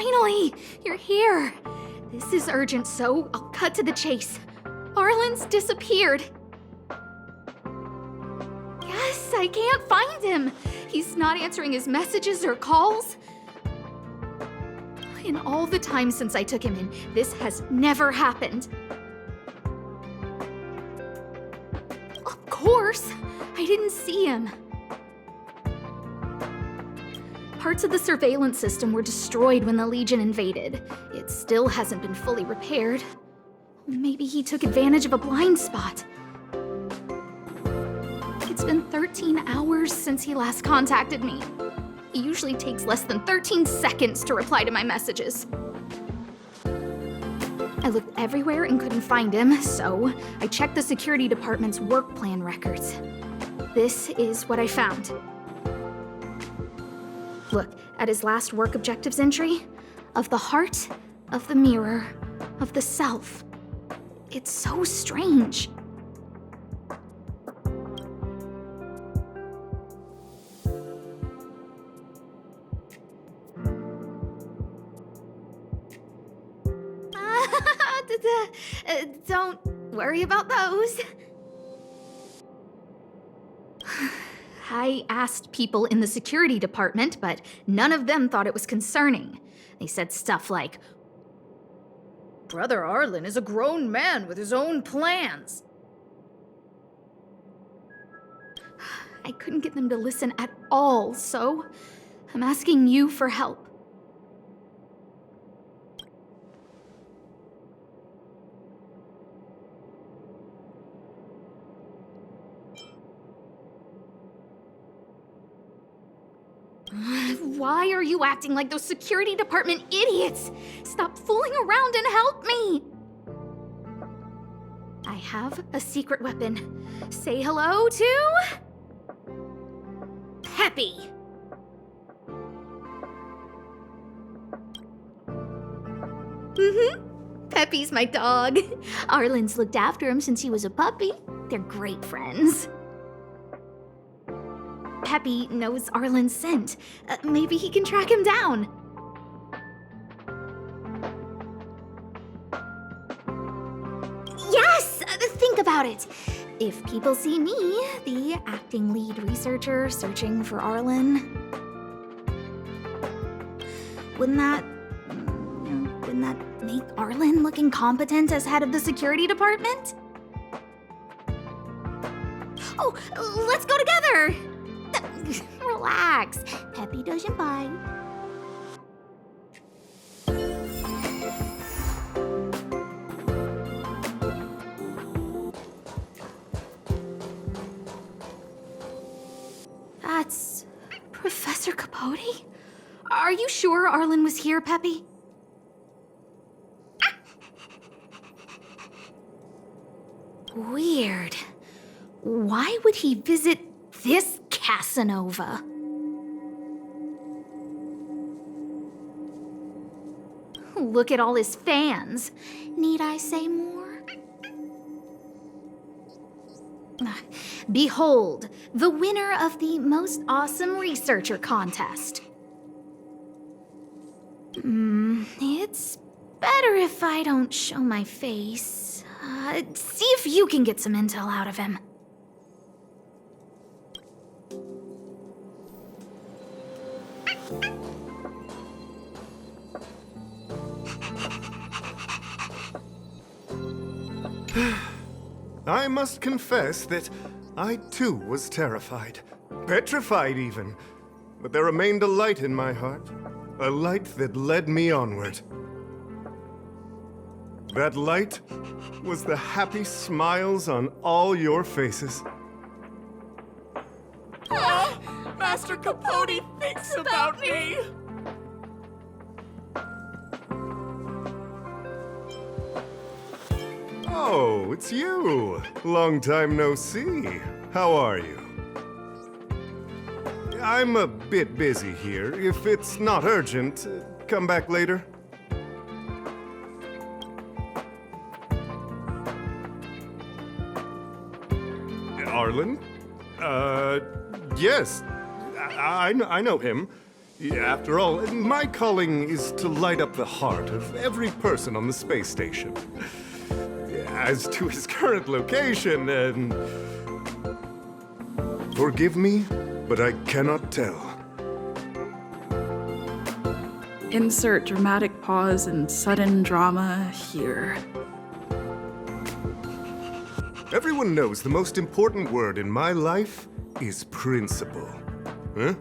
Finally! You're here! This is urgent, so I'll cut to the chase. Arlen's disappeared. Yes, I can't find him. He's not answering his messages or calls. In all the time since I took him in, this has never happened. Of course, I didn't see him. Parts of the surveillance system were destroyed when the Legion invaded. It still hasn't been fully repaired. Maybe he took advantage of a blind spot. It's been 13 hours since he last contacted me. He usually takes less than 13 seconds to reply to my messages. I looked everywhere and couldn't find him, so I checked the security department's work plan records. This is what I found. Look at his last work objectives entry. Of the heart, of the mirror, of the self. It's so strange. Don't worry about those. I asked people in the security department, but none of them thought it was concerning. They said stuff like, "Brother Arlen is a grown man with his own plans." I couldn't get them to listen at all, so I'm asking you for help. Why are you acting like those security department idiots? Stop fooling around and help me! I have a secret weapon. Say hello to... Peppy! Peppy's my dog. Arlen's looked after him since he was a puppy. They're great friends. Peppy knows Arlen's scent. Maybe he can track him down. Yes! Think about it. If people see me, the acting lead researcher searching for Arlen, wouldn't that make Arlen look incompetent as head of the security department? Oh, let's go together! Relax. Peppy doesn't bite. That's Professor Capote? Are you sure Arlen was here, Peppy? Weird. Why would he visit this Casanova? Look at all his fans. Need I say more? Behold, the winner of the Most Awesome Researcher contest. It's better if I don't show my face. See if you can get some intel out of him. I must confess that I too was terrified, petrified even, but there remained a light in my heart, a light that led me onward. That light was the happy smiles on all your faces. Master Capote thinks about me! Oh, it's you! Long time no see. How are you? I'm a bit busy here. If it's not urgent, come back later. Arlen? Yes. I know him. After all, my calling is to light up the heart of every person on the space station. As to his current location, forgive me, but I cannot tell. Insert dramatic pause and sudden drama here. Everyone knows the most important word in my life is principle. Huh?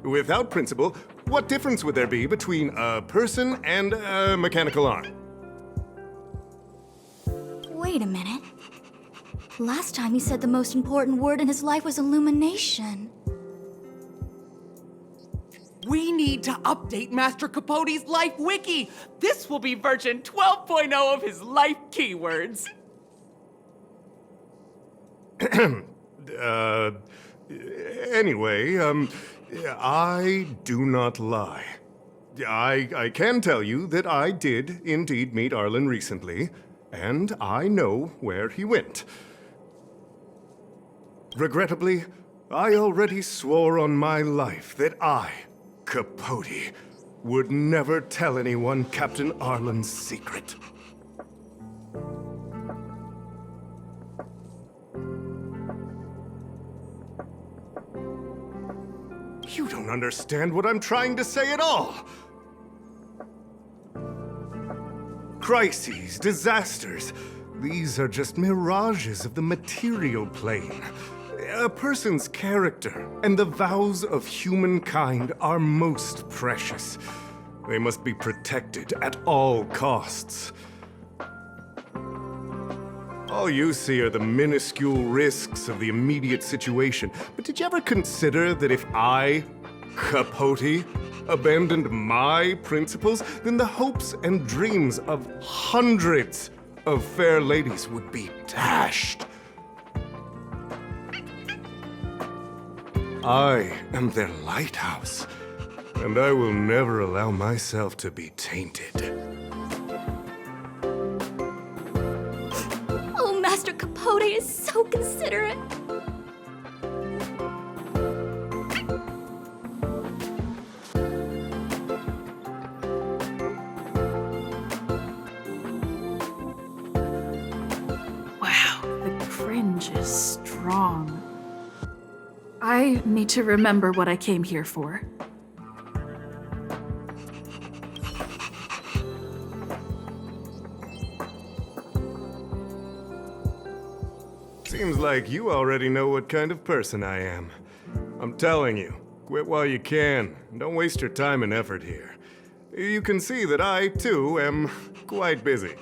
Without principle, what difference would there be between a person and a mechanical arm? Wait a minute. Last time he said the most important word in his life was illumination. We need to update Master Capote's life wiki. This will be version 12.0 of his life keywords. Anyway, I do not lie. I can tell you that I did indeed meet Arlen recently, and I know where he went. Regrettably, I already swore on my life that I, Capote, would never tell anyone Captain Arlen's secret. You don't understand what I'm trying to say at all. Crises, disasters, these are just mirages of the material plane. A person's character and the vows of humankind are most precious. They must be protected at all costs. All you see are the minuscule risks of the immediate situation. But did you ever consider that if I, Capote, abandoned my principles, then the hopes and dreams of hundreds of fair ladies would be dashed? I am their lighthouse, and I will never allow myself to be tainted. Oh, Master Capote is so considerate. Wow, the cringe is strong. I need to remember what I came here for. Seems like you already know what kind of person I am. I'm telling you, quit while you can. Don't waste your time and effort here. You can see that I, too, am quite busy.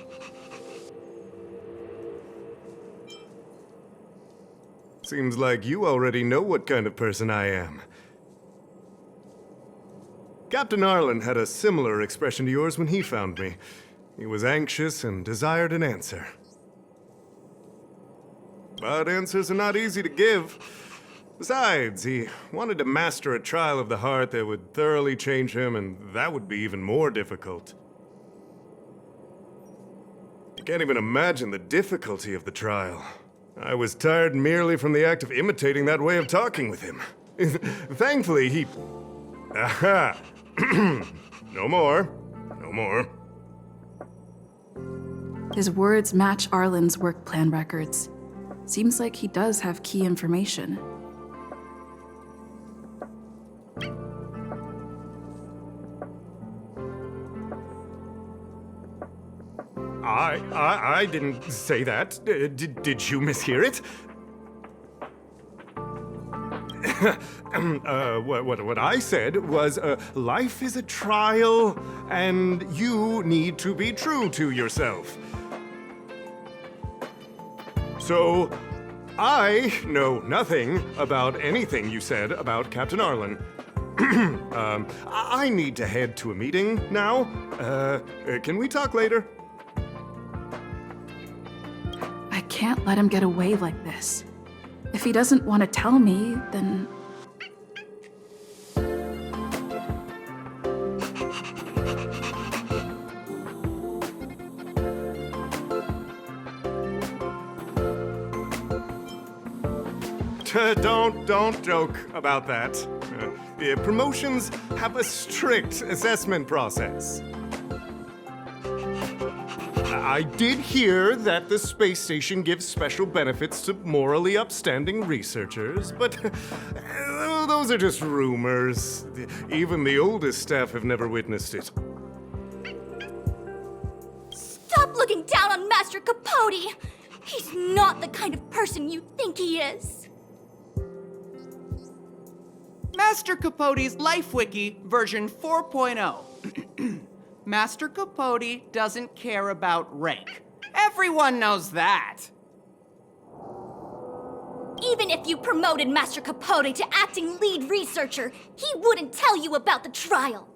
Seems like you already know what kind of person I am. Captain Arlen had a similar expression to yours when he found me. He was anxious and desired an answer. But answers are not easy to give. Besides, he wanted to master a trial of the heart that would thoroughly change him, and that would be even more difficult. You can't even imagine the difficulty of the trial. I was tired merely from the act of imitating that way of talking with him. Thankfully, he... Aha! No more. No more. His words match Arlen's work plan records. Seems like he does have key information. I didn't say that. Did you mishear it? What I said was, life is a trial, and you need to be true to yourself. So, I know nothing about anything you said about Captain Arlen. I need to head to a meeting now. Can we talk later? I can't let him get away like this. If he doesn't want to tell me, then... Don't joke about that. Promotions have a strict assessment process. I did hear that the space station gives special benefits to morally upstanding researchers, but those are just rumors. Even the oldest staff have never witnessed it. Stop looking down on Master Capote! He's not the kind of person you think he is. Master Capote's Life Wiki version 4.0. Master Capote doesn't care about rank. Everyone knows that. Even if you promoted Master Capote to acting lead researcher, he wouldn't tell you about the trial.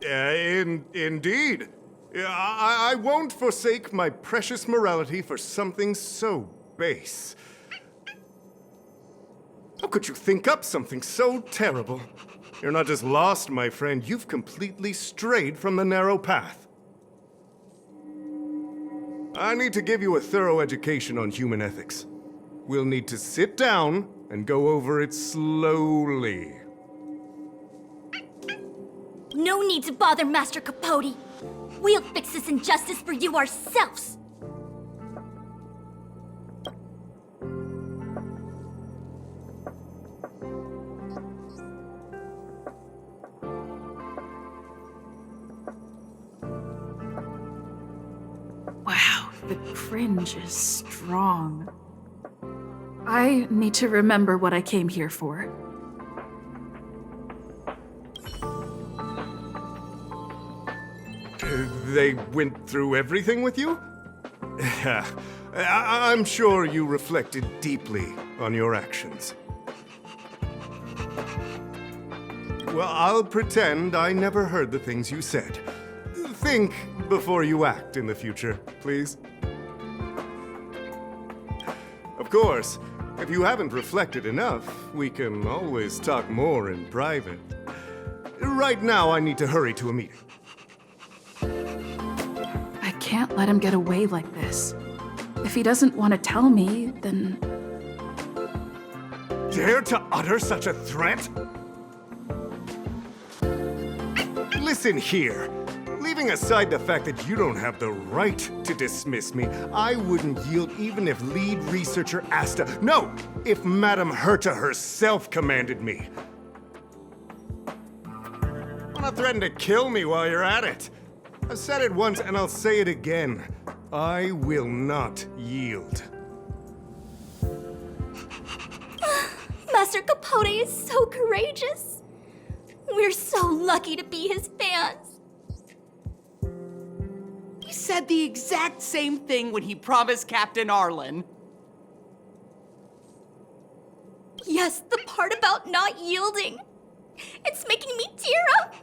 Indeed. I won't forsake my precious morality for something so base. How could you think up something so terrible? You're not just lost, my friend, you've completely strayed from the narrow path. I need to give you a thorough education on human ethics. We'll need to sit down and go over it slowly. No need to bother Master Capote. We'll fix this injustice for you ourselves. Wow, the cringe is strong. I need to remember what I came here for. They went through everything with you? I'm sure you reflected deeply on your actions. Well, I'll pretend I never heard the things you said. Think before you act in the future, please. Of course, if you haven't reflected enough, we can always talk more in private. Right now, I need to hurry to a meeting. I can't let him get away like this. If he doesn't want to tell me, then... Dare to utter such a threat? Listen here. Leaving aside the fact that you don't have the right to dismiss me, I wouldn't yield even if lead researcher Asta... No! If Madame Herta herself commanded me. Wanna threaten to kill me while you're at it? I've said it once and I'll say it again. I will not yield. Master Capote is so courageous. We're so lucky to be his fans. He said the exact same thing when he promised Captain Arlen. Yes, the part about not yielding. It's making me tear up.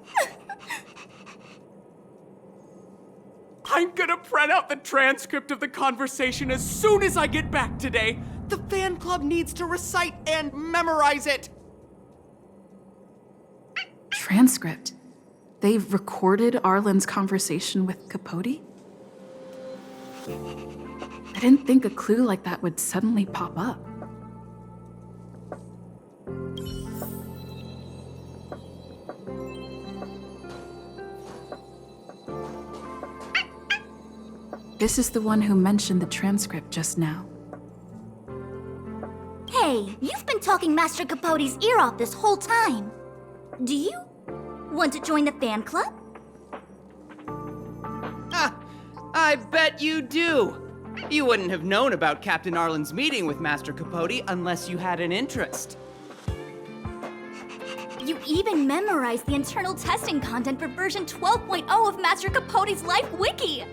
I'm gonna print out the transcript of the conversation as soon as I get back today. The fan club needs to recite and memorize it. Transcript? They've recorded Arlen's conversation with Capote? I didn't think a clue like that would suddenly pop up. This is the one who mentioned the transcript just now. Hey, you've been talking Master Capote's ear off this whole time. Do you want to join the fan club? Ah, I bet you do. You wouldn't have known about Captain Arlen's meeting with Master Capote unless you had an interest. You even memorized the internal testing content for version 12.0 of Master Capote's Life Wiki.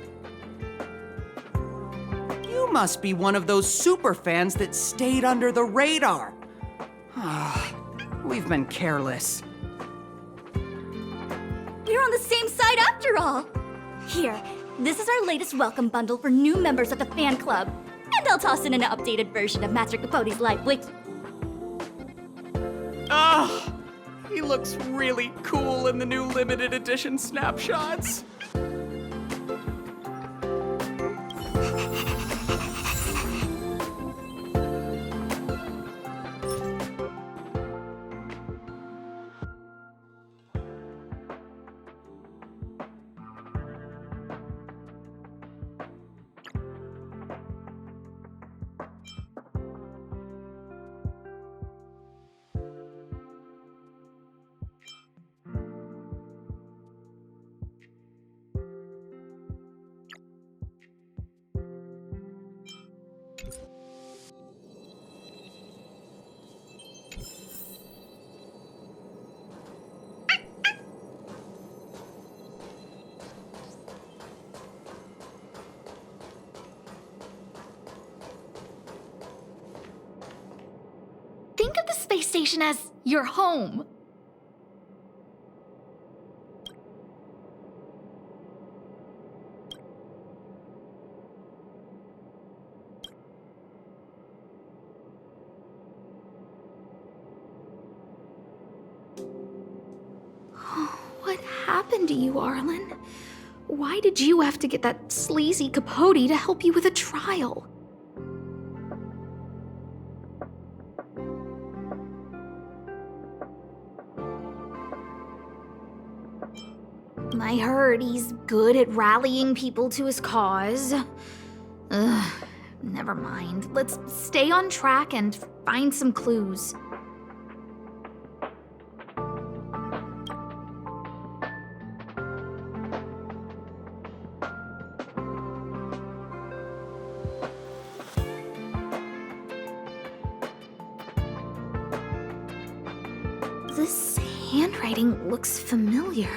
You must be one of those super fans that stayed under the radar. We've been careless. We're on the same side after all. Here, this is our latest welcome bundle for new members of the fan club. And I'll toss in an updated version of Master Capote's Life Wiki. He looks really cool in the new limited edition snapshots. Think of the space station as your home. What happened to you, Arlen? Why did you have to get that sleazy Capote to help you with a trial? I heard he's good at rallying people to his cause. Ugh, never mind. Let's stay on track and find some clues. This handwriting looks familiar.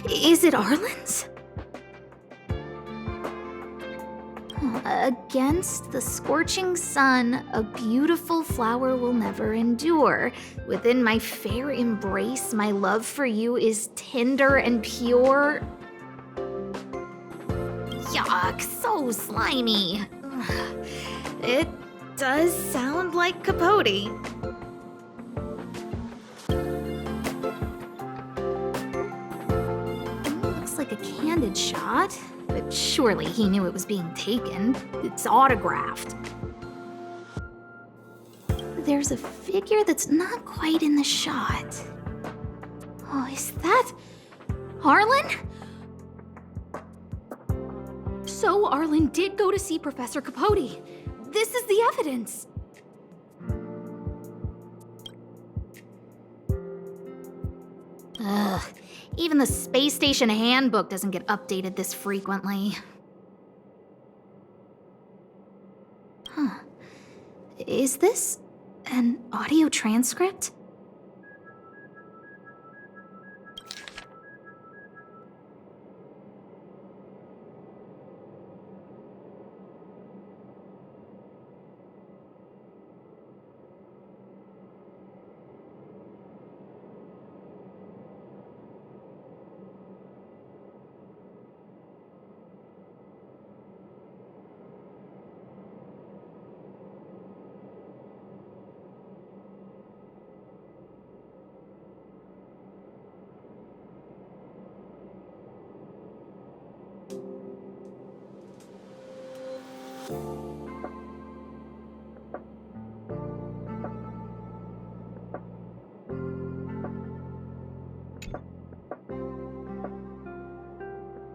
Is it Arlen's? Against the scorching sun, a beautiful flower will never endure. Within my fair embrace, my love for you is tender and pure. Yuck, so slimy. It does sound like Capote. Like a candid shot, but surely he knew it was being taken. It's autographed. There's a figure that's not quite in the shot. Oh, is that Arlen? So Arlen did go to see Professor Capote. This is the evidence. Ugh. Even the space station handbook doesn't get updated this frequently. Huh. Is this an audio transcript?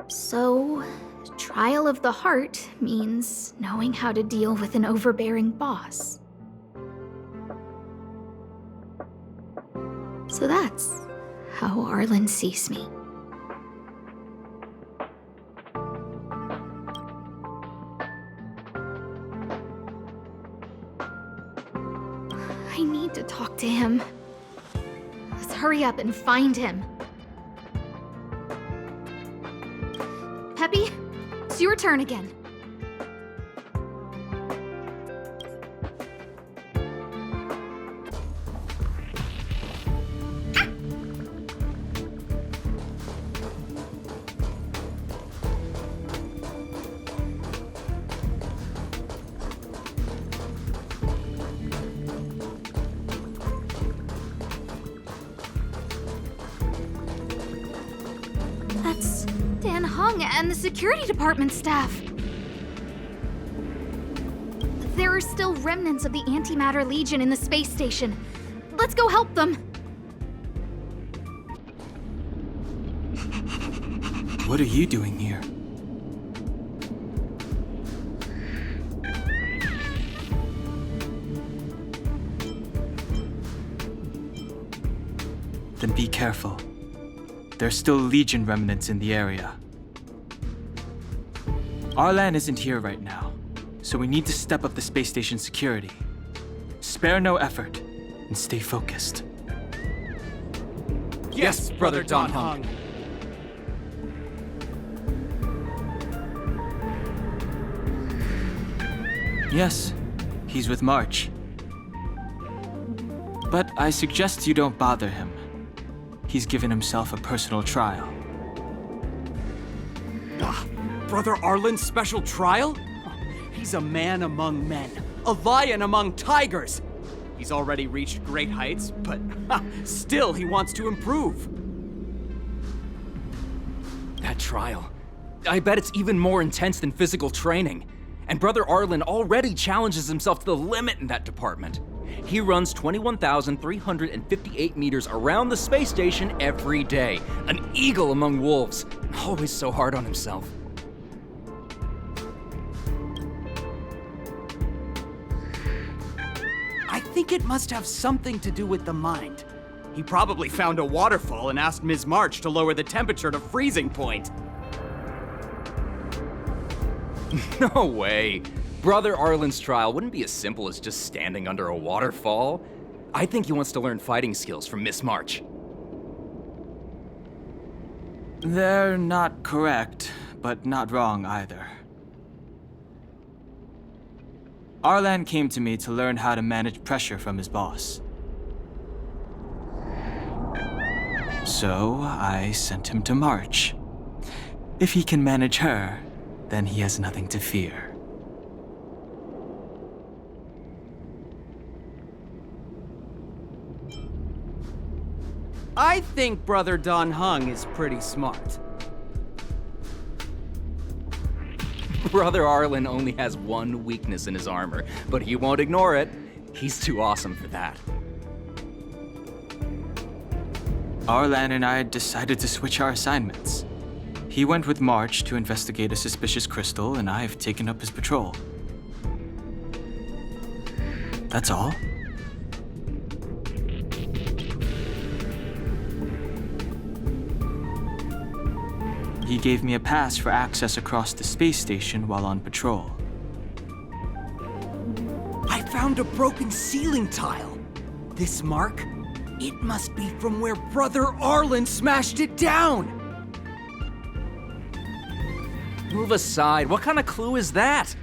So, trial of the heart means knowing how to deal with an overbearing boss. So that's how Arlen sees me. I need to talk to him. Let's hurry up and find him. Peppy, it's your turn again. That's Dan Hung and the security department staff. There are still remnants of the Antimatter Legion in the space station. Let's go help them. What are you doing here? Then be careful. There are still Legion remnants in the area. Arlan isn't here right now, so we need to step up the space station security. Spare no effort. and stay focused. Yes, Brother Don Hung. Yes, he's with March. But I suggest you don't bother him. He's given himself a personal trial. Brother Arlen's special trial? He's a man among men, a lion among tigers. He's already reached great heights, but still he wants to improve. That trial. I bet it's even more intense than physical training. And Brother Arlen already challenges himself to the limit in that department. He runs 21,358 meters around the space station every day. An eagle among wolves. Always so hard on himself. I think it must have something to do with the mind. He probably found a waterfall and asked Ms. March to lower the temperature to freezing point. No way. Brother Arlen's trial wouldn't be as simple as just standing under a waterfall. I think he wants to learn fighting skills from Miss March. They're not correct, but not wrong either. Arlan came to me to learn how to manage pressure from his boss. So I sent him to March. If he can manage her, then he has nothing to fear. I think Brother Don Hung is pretty smart. Brother Arlen only has one weakness in his armor, but he won't ignore it. He's too awesome for that. Arlan and I decided to switch our assignments. He went with March to investigate a suspicious crystal, and I've taken up his patrol. That's all. He gave me a pass for access across the space station while on patrol. I found a broken ceiling tile. This mark? It must be from where Brother Arlen smashed it down! Move aside. What kind of clue is that?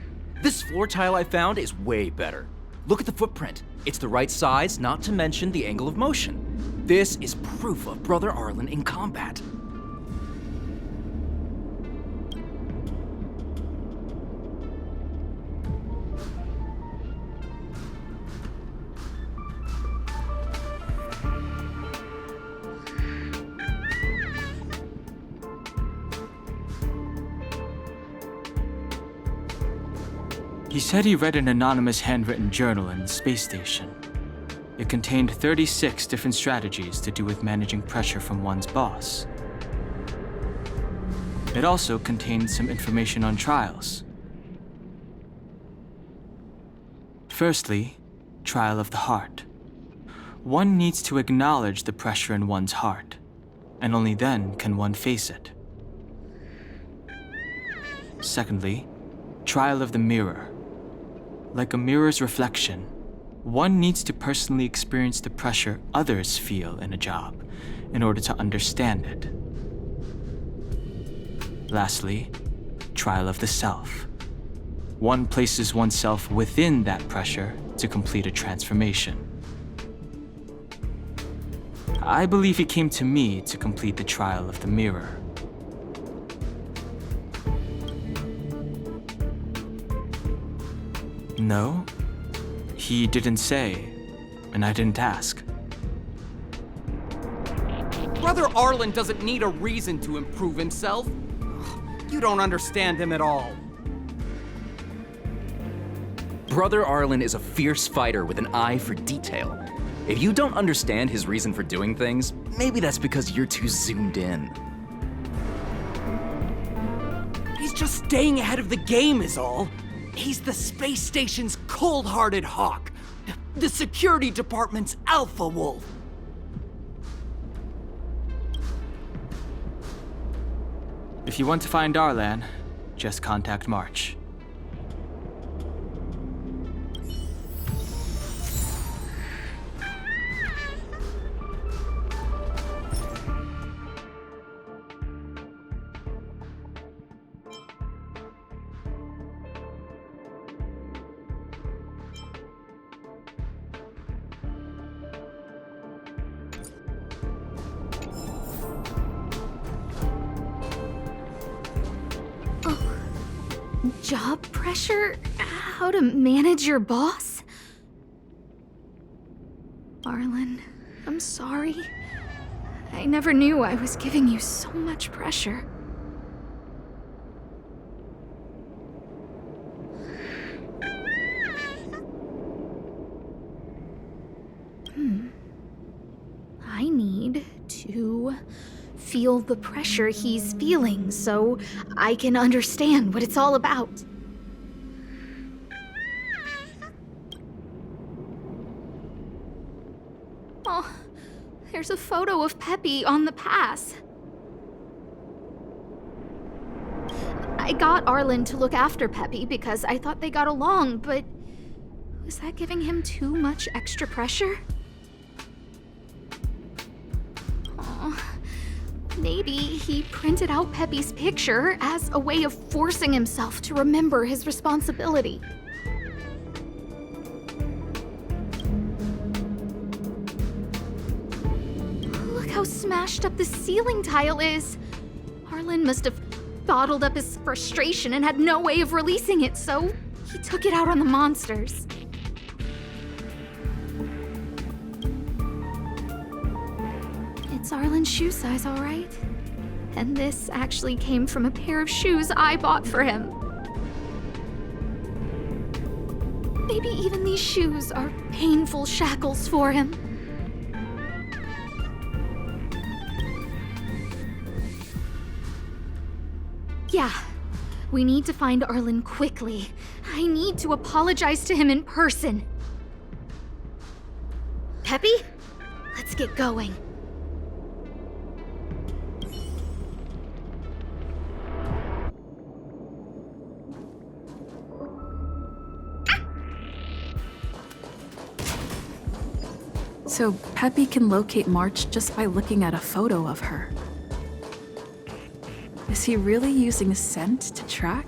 This floor tile I found is way better. Look at the footprint. It's the right size, not to mention the angle of motion. This is proof of Brother Arlen in combat. He said he read an anonymous handwritten journal in the space station. It contained 36 different strategies to do with managing pressure from one's boss. It also contained some information on trials. Firstly, trial of the heart. One needs to acknowledge the pressure in one's heart, and only then can one face it. Secondly, trial of the mirror. Like a mirror's reflection, one needs to personally experience the pressure others feel in a job in order to understand it. Lastly, trial of the self. One places oneself within that pressure to complete a transformation. I believe he came to me to complete the trial of the mirror. No, he didn't say, and I didn't ask. Brother Arlen doesn't need a reason to improve himself. You don't understand him at all. Brother Arlen is a fierce fighter with an eye for detail. If you don't understand his reason for doing things, maybe that's because you're too zoomed in. He's just staying ahead of the game is all. He's the space station's cold-hearted hawk. The security department's alpha wolf. If you want to find Arlan, just contact March. Job pressure? How to manage your boss? Arlen, I'm sorry. I never knew I was giving you so much pressure. I need to feel the pressure he's feeling so I can understand what it's all about. Oh, there's a photo of Peppy on the pass. I got Arlen to look after Peppy because I thought they got along, but was that giving him too much extra pressure? Maybe he printed out Peppy's picture as a way of forcing himself to remember his responsibility. Look how smashed up the ceiling tile is. Arlen must have bottled up his frustration and had no way of releasing it, so he took it out on the monsters. It's Arlen's shoe size, all right? And this actually came from a pair of shoes I bought for him. Maybe even these shoes are painful shackles for him. Yeah, we need to find Arlen quickly. I need to apologize to him in person. Peppy, let's get going. So Peppy can locate March just by looking at a photo of her. Is he really using scent to track?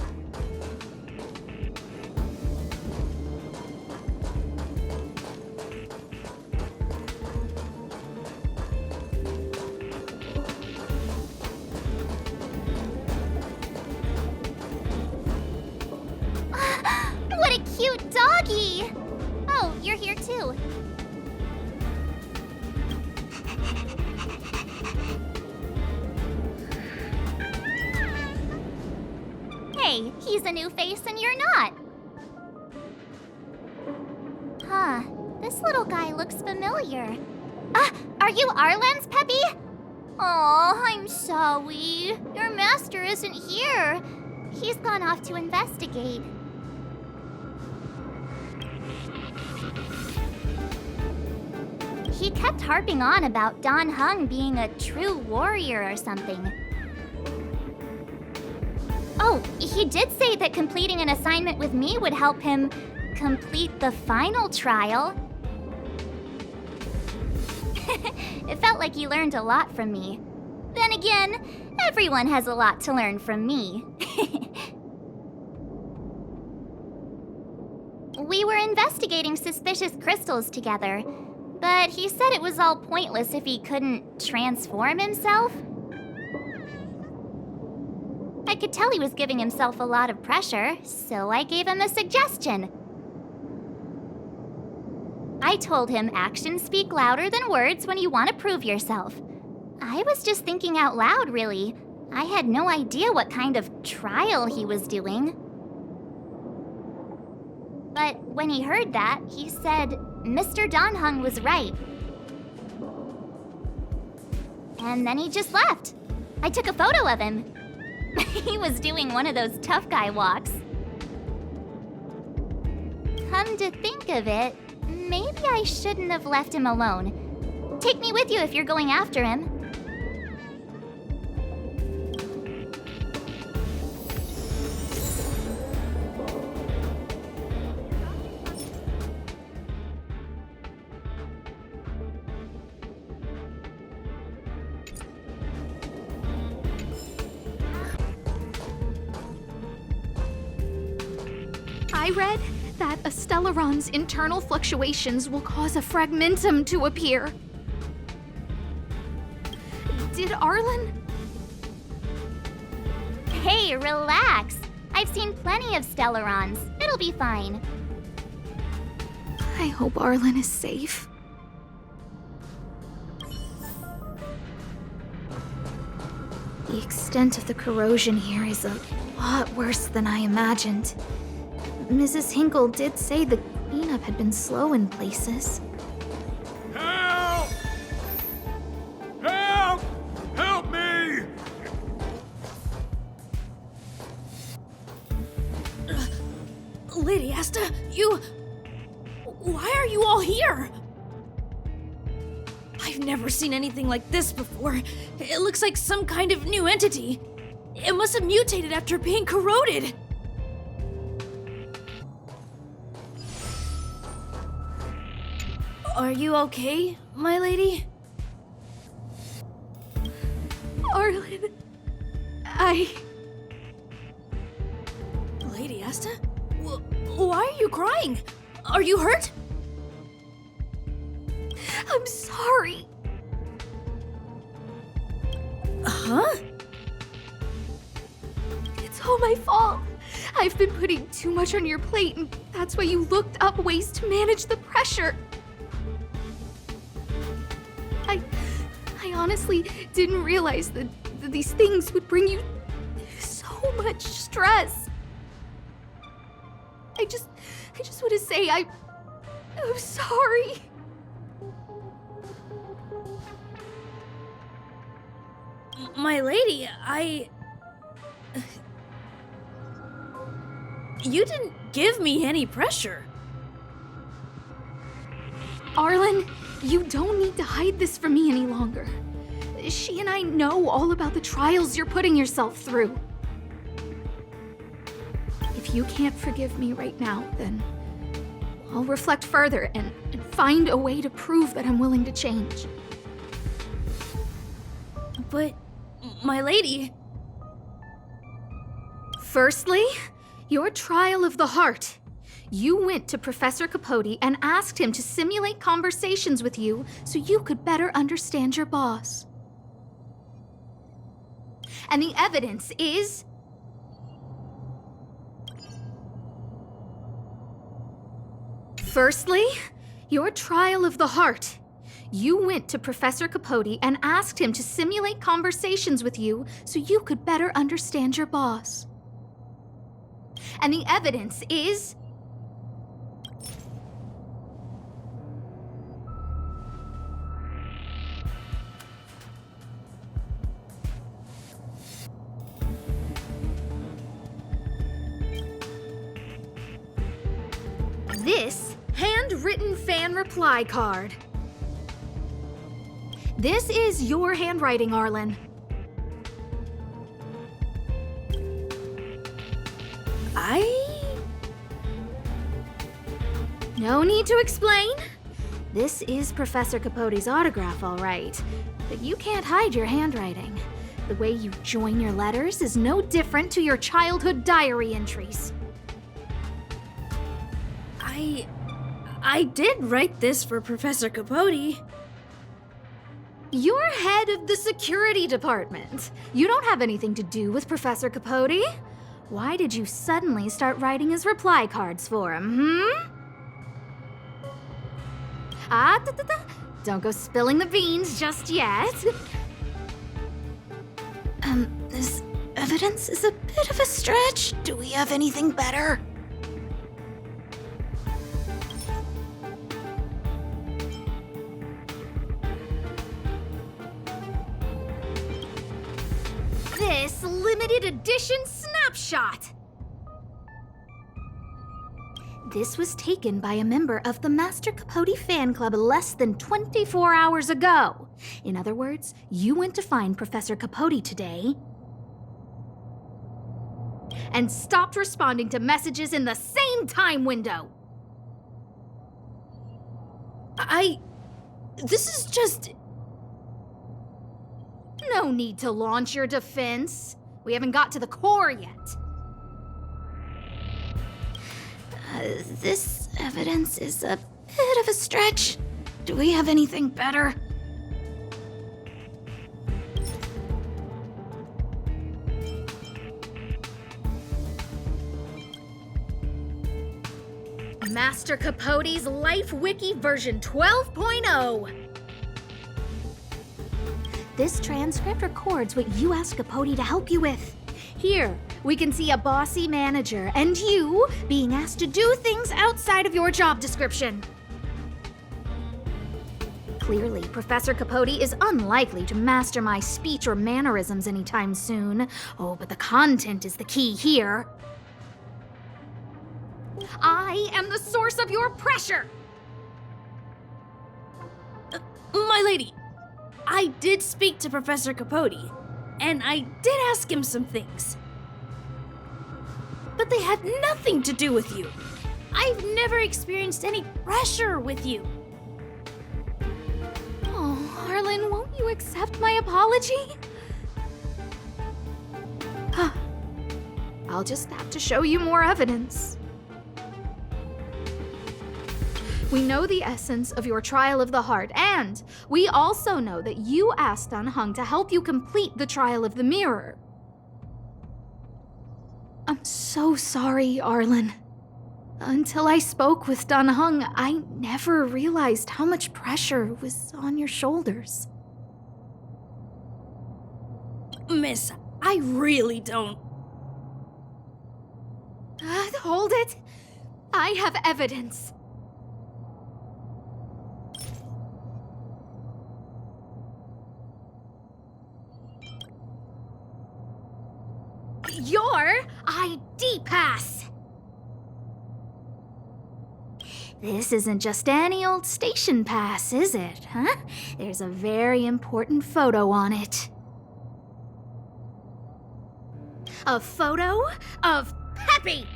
What a cute doggy! Oh, you're here too. Hey, he's a new face and you're not. Huh, this little guy looks familiar. Are you Arlen's Peppy? Aw, I'm sorry. Your master isn't here. He's gone off to investigate. He kept harping on about Dan Heng being a true warrior or something. Oh, he did say that completing an assignment with me would help him complete the final trial. It felt like he learned a lot from me. Then again, everyone has a lot to learn from me. We were investigating suspicious crystals together, but he said it was all pointless if he couldn't transform himself. I could tell he was giving himself a lot of pressure, so I gave him a suggestion. I told him actions speak louder than words when you want to prove yourself. I was just thinking out loud, really. I had no idea what kind of trial he was doing. But when he heard that, he said Mr. Dan Heng was right. And then he just left. I took a photo of him. He was doing one of those tough guy walks. Come to think of it, maybe I shouldn't have left him alone. Take me with you if you're going after him. I read that a Stellaron's internal fluctuations will cause a fragmentum to appear. Did Arlen? Hey, relax. I've seen plenty of Stellarons. It'll be fine. I hope Arlen is safe. The extent of the corrosion here is a lot worse than I imagined. Mrs. Hinkle did say the cleanup had been slow in places. Help! Help! Help me! Lady Asta, you... Why are you all here? I've never seen anything like this before. It looks like some kind of new entity. It must have mutated after being corroded. Are you okay, my lady? Arlen, Lady Asta? Why are you crying? Are you hurt? I'm sorry. Huh? It's all my fault. I've been putting too much on your plate, and that's why you looked up ways to manage the pressure. I honestly didn't realize that these things would bring you so much stress. I just want to say I'm sorry. My lady, You didn't give me any pressure. Arlen, you don't need to hide this from me any longer. She and I know all about the trials you're putting yourself through. If you can't forgive me right now, then I'll reflect further and find a way to prove that I'm willing to change. But, my lady... Firstly, your trial of the heart. You went to Professor Capote and asked him to simulate conversations with you so you could better understand your boss. And the evidence is... Firstly, your trial of the heart. You went to Professor Capote and asked him to simulate conversations with you so you could better understand your boss. And the evidence is... this handwritten fan reply card. This is your handwriting, Arlen. No need to explain. This is Professor Capote's autograph, all right. But you can't hide your handwriting. The way you join your letters is no different to your childhood diary entries. I did write this for Professor Capote. You're head of the security department. You don't have anything to do with Professor Capote. Why did you suddenly start writing his reply cards for him, Don't go spilling the beans just yet. This evidence is a bit of a stretch. Do we have anything better? This limited edition snapshot. This was taken by a member of the Master Capote fan club less than 24 hours ago. In other words, you went to find Professor Capote today and stopped responding to messages in the same time window. This is just... No need to launch your defense. We haven't got to the core yet. This evidence is a bit of a stretch. Do we have anything better? Master Capote's Life Wiki version 12.0. This transcript records what you asked Capote to help you with. Here, we can see a bossy manager and you being asked to do things outside of your job description. Clearly, Professor Capote is unlikely to master my speech or mannerisms anytime soon. Oh, but the content is the key here. I am the source of your pressure! My lady, I did speak to Professor Capote, and I did ask him some things. But they had nothing to do with you. I've never experienced any pressure with you. Oh, Arlen, won't you accept my apology? I'll just have to show you more evidence. We know the essence of your trial of the heart, and we also know that you asked Dunhung to help you complete the trial of the mirror. I'm so sorry, Arlen. Until I spoke with Dunhung, I never realized how much pressure was on your shoulders. Miss, I really don't. Hold it. I have evidence. Your ID pass! This isn't just any old station pass, is it, huh? There's a very important photo on it. A photo of Peppy!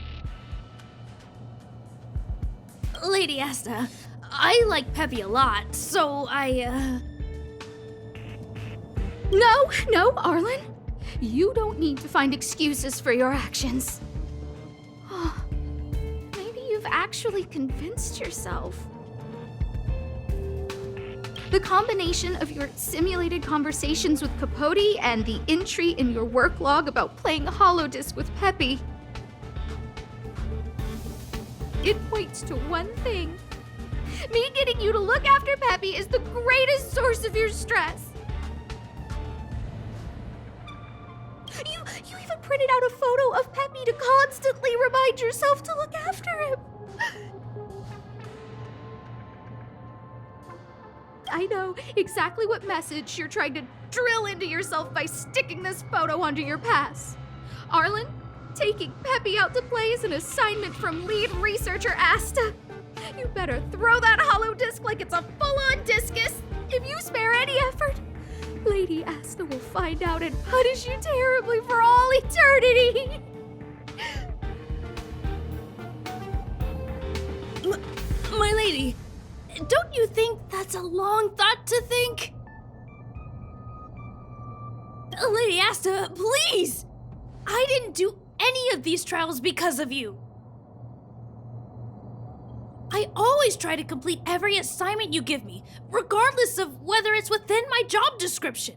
Lady Asta, I like Peppy a lot, so No, Arlen. You don't need to find excuses for your actions. Maybe you've actually convinced yourself. The combination of your simulated conversations with Capote and the entry in your work log about playing holodisc with Peppy, it points to one thing. Me getting you to look after Peppy is the greatest source of your stress. You even printed out a photo of Peppy to constantly remind yourself to look after him. I know exactly what message you're trying to drill into yourself by sticking this photo onto your pass. Arlen, taking Peppy out to play is an assignment from lead researcher Asta. You better throw that holodisc like it's a full-on discus. If you spare any effort, Lady Asta will find out and punish you terribly for all eternity. My lady, don't you think that's a long thought to think? Lady Asta, please! I didn't do any of these trials because of you. I always try to complete every assignment you give me, regardless of whether it's within my job description.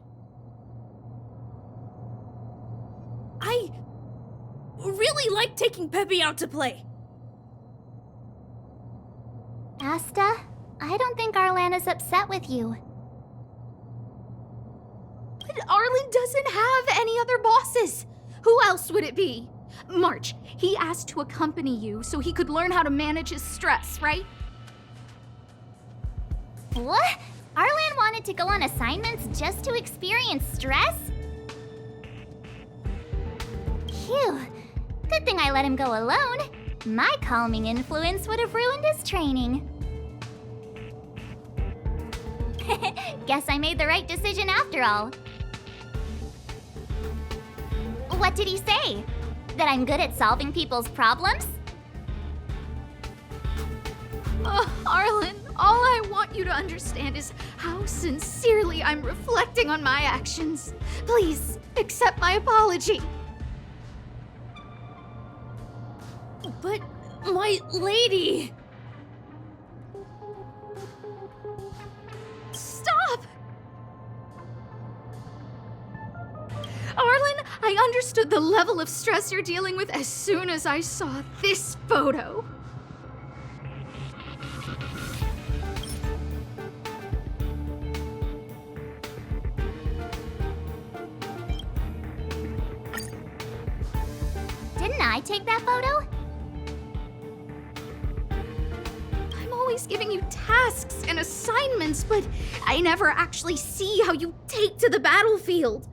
I really like taking Peppy out to play. Asta, I don't think Arlan is upset with you. But Arlen doesn't have any other bosses. Who else would it be? March, he asked to accompany you so he could learn how to manage his stress, right? What? Arlan wanted to go on assignments just to experience stress? Phew. Good thing I let him go alone. My calming influence would have ruined his training. Guess I made the right decision after all. What did he say? That I'm good at solving people's problems? Arlen, all I want you to understand is how sincerely I'm reflecting on my actions. Please, accept my apology. But, my lady... Stop! Arlen, I understood the level of stress you're dealing with as soon as I saw this photo. I take that photo? I'm always giving you tasks and assignments, but I never actually see how you take to the battlefield.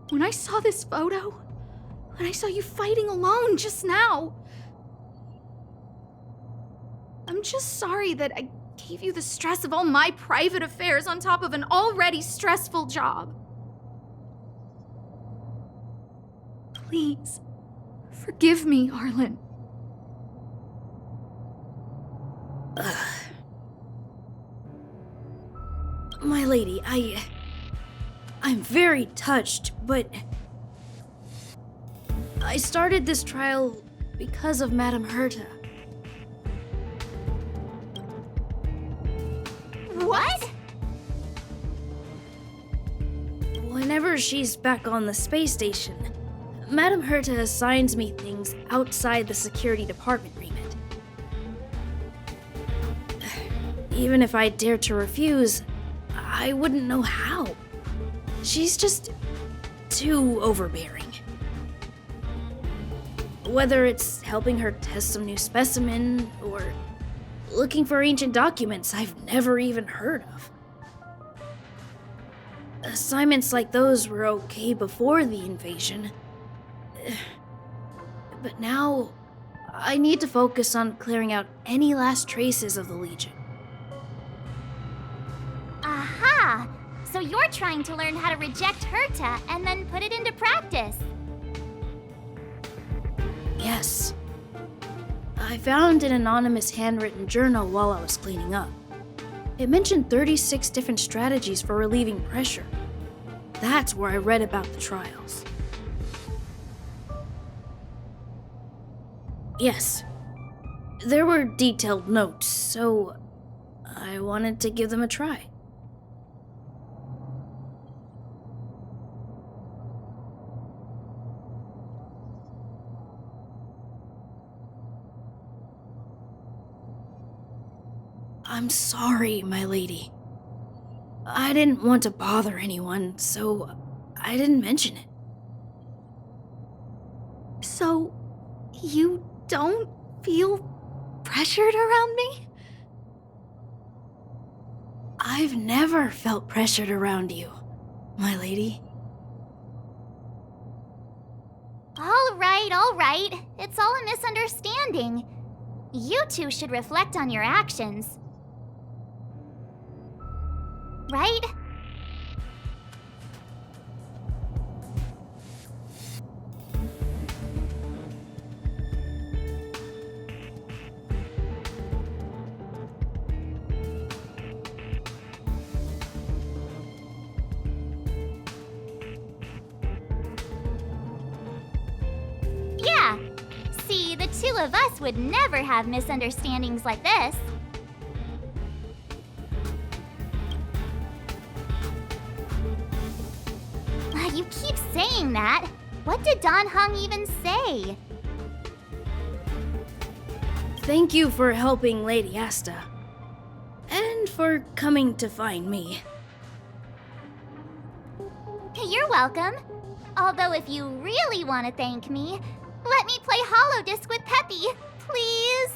When I saw this photo, when I saw you fighting alone just now, I'm just sorry that I gave you the stress of all my private affairs on top of an already stressful job. Please, forgive me, Arlen. My lady, I'm very touched, but I started this trial because of Madame Herta. What? Whenever she's back on the space station, Madame Herta assigns me things outside the security department remit. Even if I dared to refuse, I wouldn't know how. She's just too overbearing. Whether it's helping her test some new specimen or looking for ancient documents I've never even heard of. Assignments like those were okay before the invasion. But now, I need to focus on clearing out any last traces of the Legion. Aha! So you're trying to learn how to reject Herta and then put it into practice. Yes. I found an anonymous handwritten journal while I was cleaning up. It mentioned 36 different strategies for relieving pressure. That's where I read about the trials. Yes. There were detailed notes, so I wanted to give them a try. I'm sorry, my lady. I didn't want to bother anyone, so I didn't mention it. So, you don't feel pressured around me? I've never felt pressured around you, my lady. All right. It's all a misunderstanding. You two should reflect on your actions. Right? Yeah. See, the two of us would never have misunderstandings like this. You keep saying that. What did Don Hung even say? Thank you for helping Lady Asta. And for coming to find me. You're welcome. Although if you really want to thank me, let me play Hollow Disc with Peppy, please.